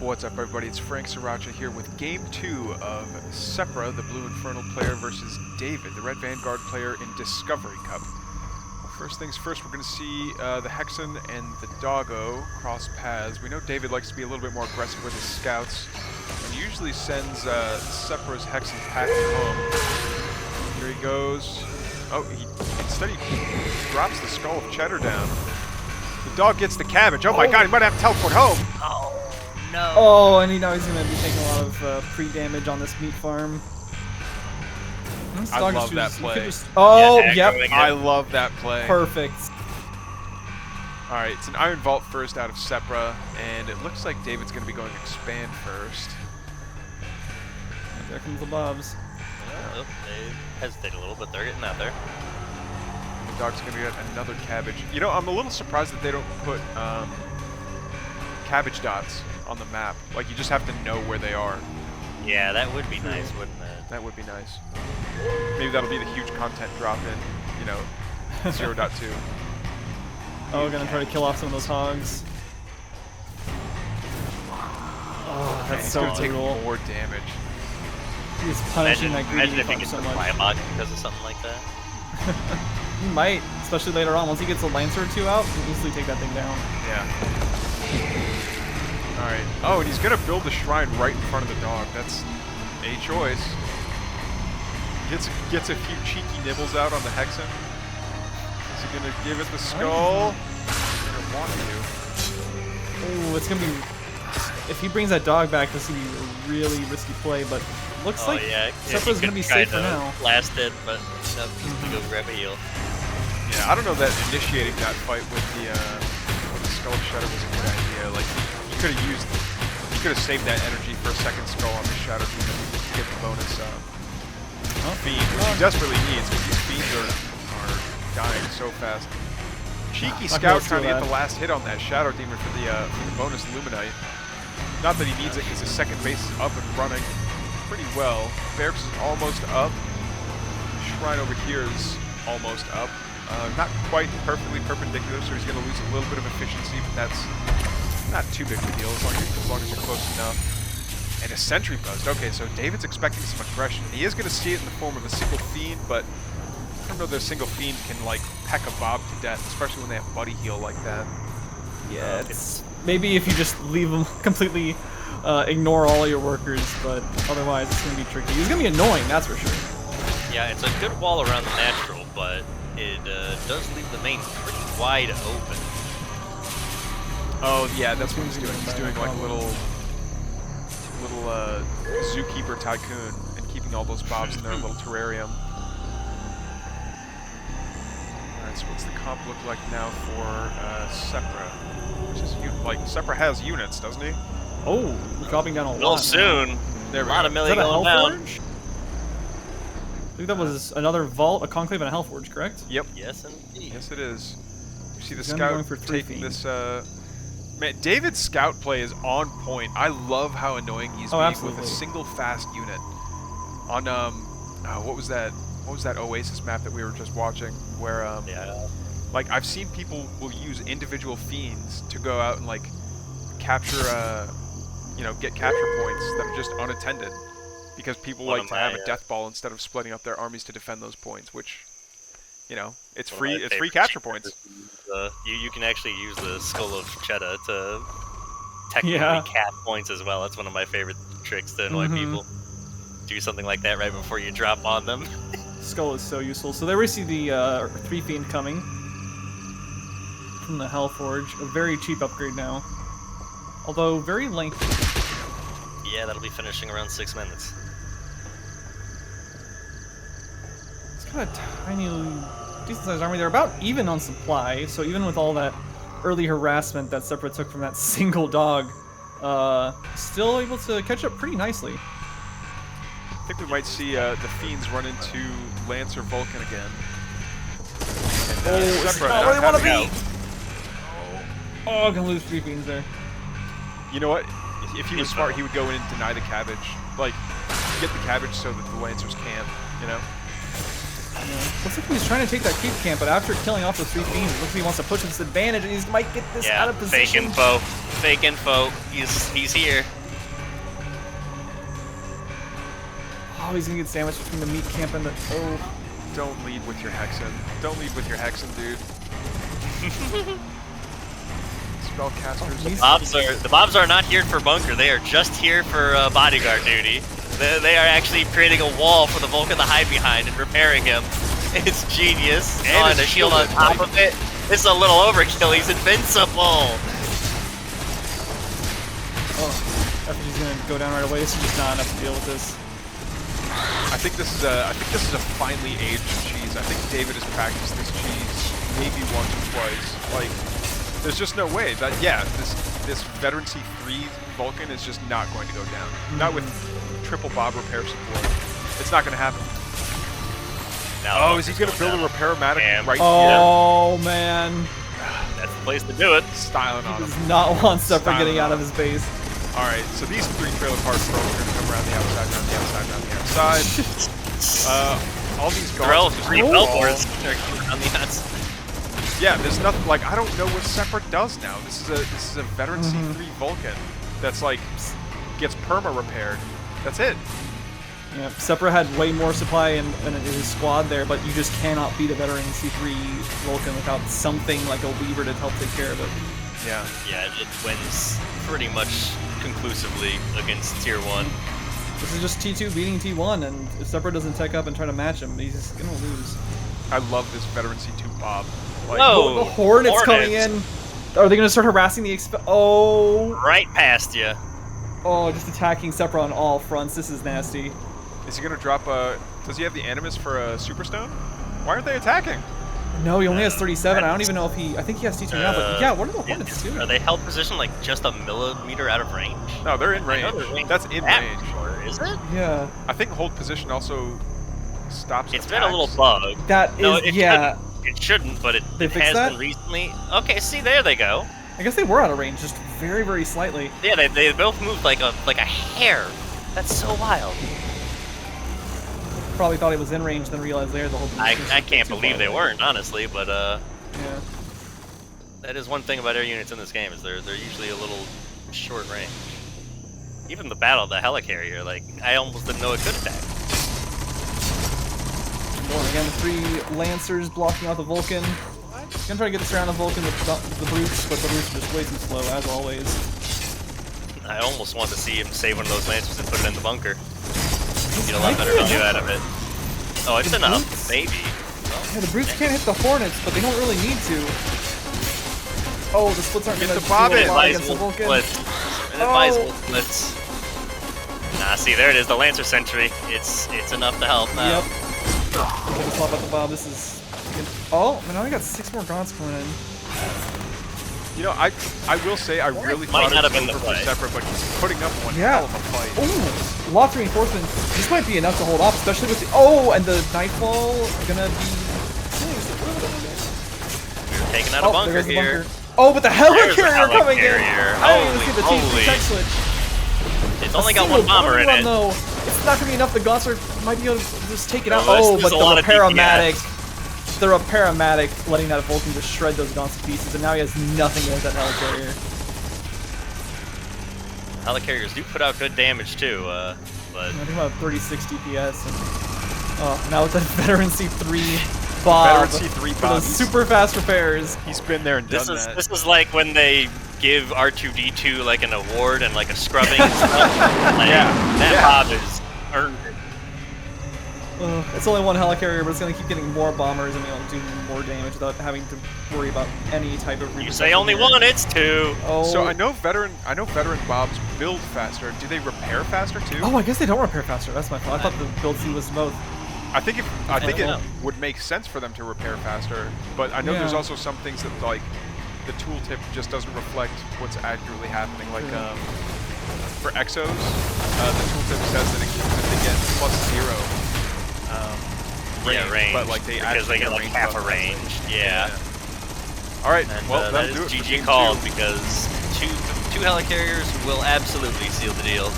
What's up, everybody? It's Frank Sriracha here with Game 2 of Seppra, the Blue Infernal player, versus David, the Red Vanguard player in Discovery Cup. First things first, we're going to see the Hexen and the Doggo cross paths. We know David likes to be a little bit more aggressive with his scouts, and usually sends Seppra's Hexen packing home. Here he goes. Oh, instead he drops the skull of Cheddar down. The dog gets the cabbage. Oh my god, he might have to teleport home. Oh, no. Oh, and now he's going to be taking a lot of pre-damage on this meat farm. I love that play. Oh, Yeah, yep. I love that play. Perfect. Alright, it's an Iron Vault first out of Seppra, and it looks like David's going to be going to expand first. And there comes the Bobs. Oh, they hesitate a little, but they're getting out there. The dog's going to get another cabbage. You know, I'm a little surprised that they don't put cabbage dots on the map. Like, you just have to know where they are. Yeah, that would be nice, wouldn't it? That would be nice. Maybe that'll be the huge content drop in, you know, 0.2. Oh, we're going to try to kill off some of those hogs. Oh, that's so going to take brutal. more damage. He's punishing that greedy Imagine if he fuck gets so the much. Priamog because of something like that. He might, especially later on. Once he gets a Lancer or two out, he'll easily take that thing down. Yeah. Alright. Oh, and he's going to build the shrine right in front of the dog. That's a choice. Gets a few cheeky nibbles out on the Hexen. Is he going to give it the skull? He's going to want to. Oh, it's going to be... If he brings that dog back, this is going to be a really risky play, but looks like Seppra's going to be safe for now. Blast it, but no, he's going to go grab a heal. Yeah, I don't know that initiating that fight with the Skull of Shadow was a good idea. Like, you could have saved that energy for a second skull on the Shadow Demon to get the bonus fiend, which he desperately needs because these fiends are dying so fast. Cheeky scout trying to get the last hit on that Shadow Demon for the bonus Luminite. Not that he needs it because his second base is up and running pretty well. Barracks is almost up. Shrine over here is almost up. Not quite perfectly perpendicular, so he's going to lose a little bit of efficiency, but that's not too big of a deal as long as you're close enough. And a sentry post. Okay, so David's expecting some aggression. He is going to see it in the form of a single fiend, but I don't know that a single fiend can like peck a Bob to death, especially when they have buddy heal like that. Yeah, it's maybe if you just leave them completely, ignore all your workers, but otherwise it's going to be tricky. He's going to be annoying, that's for sure. Yeah, it's a good wall around the natural, but it does leave the main pretty wide open. Oh yeah, that's what he's doing. He's doing like little zookeeper tycoon and keeping all those Bobs in their little terrarium. Alright, so what's the comp look like now for Seppra? Which is like Seppra has units, doesn't he? Oh, we're dropping down a lot. Real soon. There we A lot go. of melee Is that a going down. Hellforge? I think that was another Vault, a Conclave, and a Hellforge, correct? Yep. Yes, indeed. Yes, it is. You see the He's gonna be going scout for 3 taking fiends. this. Man, David's scout play is on point. I love how annoying he's being absolutely. with a single fast unit. On what was that? What was that Oasis map that we were just watching? Where Yeah. like I've seen people will use individual fiends to go out and like capture get capture points that are just unattended because people like to have a death ball instead of splitting up their armies to defend those points, which it's free. It's free capture points. You can actually use the Skull of Cheddar to technically cap points as well. That's one of my favorite tricks to annoy people. Do something like that right before you drop on them. Skull is so useful. So there we see the 3 Fiend coming from the Hellforge. A very cheap upgrade now. Although very lengthy. Yeah, that'll be finishing around 6 minutes. It's got a tiny, decent-sized army. They're about even on supply, so even with all that early harassment that Seppra took from that single dog, still able to catch up pretty nicely. I think we might see the Fiends run into Lancer Vulcan again. And, it's Seppra not where they want to having be! Oh, gonna lose 3 Fiends there. You know what? If he was smart, he would go in and deny the cabbage. Like, get the cabbage so that the Lancers can't, you know? Looks like he's trying to take that creep camp, but after killing off those 3 fiends, it looks like he wants to push this advantage, and he might get this out of position. Fake info. He's here. Oh, he's gonna get sandwiched between the meat camp and the. Oh. Don't lead with your Hexen. Don't lead with your Hexen, dude. Spellcasters. The mobs are not here for bunker. They are just here for bodyguard duty. They are actually creating a wall for the Vulcan to hide behind and repairing him. It's genius. And a shield on top of it. This is a little overkill. He's invincible. Oh, I think he's gonna go down right away. This is just not enough to deal with this. I think this is a finely aged cheese. I think David has practiced this cheese maybe once or twice. Like, there's just no way that this veteran C3 Vulcan is just not going to go down. Not with triple Bob repair support. It's not going to happen. Now, oh, is he going to build a repair-matic right here? Oh man, that's the place to do it. Styling on him. Does not want Seppra getting out of his base. All right, so these 3 trailer park pros are going to come around the outside, around the outside, around the outside. All these guards just bellboards on the outside. Yeah, there's nothing like I don't know what Seppra does now. This is a veteran C3 Vulcan that's like gets perma repaired. That's it. Yeah, Seppra had way more supply in his squad there, but you just cannot beat a veteran C3 Vulcan without something like a Weaver to help take care of it. Yeah. Yeah, it wins pretty much conclusively against Tier 1. This is just T2 beating T1, and if Seppra doesn't tech up and try to match him, he's gonna lose. I love this veteran C2 Bob. Like, whoa! The Hornets coming in. Are they gonna start harassing the Oh! Right past you. Oh, just attacking Seppra on all fronts. This is nasty. Is he gonna drop a? Does he have the Animus for a Superstone? Why aren't they attacking? No, he only has 37. I don't even know if he. I think he has T2 now, but yeah, what are the Hornets doing? Are they held positioned like just a millimeter out of range? No, they're in range. That's in range. Is it? Yeah. I think hold position also stops. It's attacks. been a little bug. That is, no, yeah. It shouldn't, but it They fixed has that? been recently. Okay, see, there they go. I guess they were out of range, just very, very slightly. Yeah, they both moved like a hair. That's so wild. Probably thought he was in range, then realized there the whole. I can't believe they weren't, honestly, but yeah. That is one thing about air units in this game is they're usually a little short range. Even the battle, the helicarrier, like I almost didn't know it could attack. Going again, the 3 Lancers blocking out the Vulcan. Gonna try to get this around the Vulcan with the Brutes, but the Brutes are just way too slow, as always. I almost want to see him save one of those Lancers and put it in the bunker. Get a lot better value out of it. Oh, it's enough, maybe. Yeah, the Brutes can't hit the Hornets, but they don't really need to. Oh, the splits aren't gonna do a lot against the Vulcan. Advisable splits. Nah, see, there it is, the Lancer Sentry. It's enough to help now. Yep. Okay, swap out the Bob. This is. Oh, man, I only got 6 more Gaunts coming in. You know, I will say I really thought it was over for Seppra, but he's putting up one hell of a fight. Ooh, lots of reinforcements. This might be enough to hold off, especially with the. Oh, and the Nightfall gonna be. We're taking out a bunker here. Oh, but the helicarrier coming in! I didn't even see the T3 tech switch. It's only got 1 bomber in it. Though. It's not gonna be enough. The Gaunts might be able to just take it out. Oh, but the paramedic letting that Vulcan just shred those Gaunts to pieces, and now he has nothing against that helicarrier. Helicarriers do put out good damage too, but I think about 36 DPS. And, now with that veteran C3 Bob. Veteran C3 for Bob. those super fast repairs. He's been there and done that. This is like when they give R2D2 like an award and like a scrubbing and stuff. Like, that Bob is earned it. It's only 1 helicarrier, but it's going to keep getting more bombers and do more damage without having to worry about any type of. You say only 1, it's 2. Oh. So I know veteran Bobs build faster. Do they repair faster too? Oh, I guess they don't repair faster. That's my fault. I thought the build C was both. I think it would make sense for them to repair faster, but I know there's also some things that like the tooltip just doesn't reflect what's accurately happening. Like for Exos, the tooltip says that they get +0. Range, but like they get like half a range. Yeah. All right. And, well, that is GG called because two helicarriers will absolutely seal the deal.